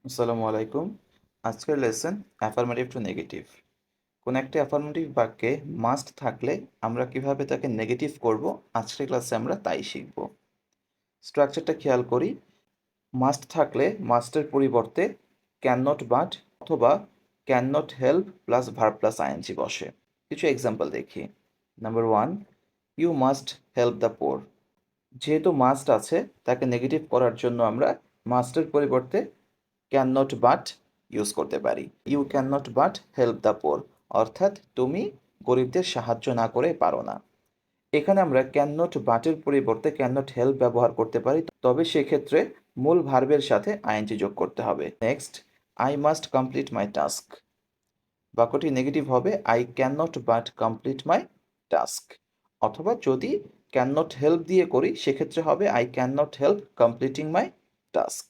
আসসালামু আলাইকুম। আজকের লেসন অ্যাফার্মেটিভ টু নেগেটিভ। কোনো একটা অ্যাফার্মেটিভ বাক্যে মাস্ট থাকলে আমরা কিভাবে তাকে নেগেটিভ করব, আজকের ক্লাসে আমরা তাই শিখব। স্ট্রাকচারটা খেয়াল করি। মাস্ট থাকলে মাস্টের পরিবর্তে ক্যান নট বাট অথবা can not help plus verb plus ING বসে। কিছু এক্সাম্পল দেখি। Number 1, you must help the poor. যেহেতু মাস্ট আছে, তাকে নেগেটিভ করার জন্য আমরা মাস্টের পরিবর্তে ক্যান নট বাট ইউজ করতে পারি। You can not but help the poor, অর্থাৎ তুমি গরিবদের সাহায্য না করে পারো না। এখানে আমরা ক্যান নট বাটের পরিবর্তে ক্যান নট হেল্প ব্যবহার করতে পারি, তবে সেক্ষেত্রে মূল ভার্বের সাথে আইএনজি যোগ করতে হবে। Next, I must complete my task. বাক্যটি নেগেটিভ হবে I can not but complete my task, অথবা যদি ক্যান নট হেল্প দিয়ে করি সেক্ষেত্রে হবে I can not help completing my task.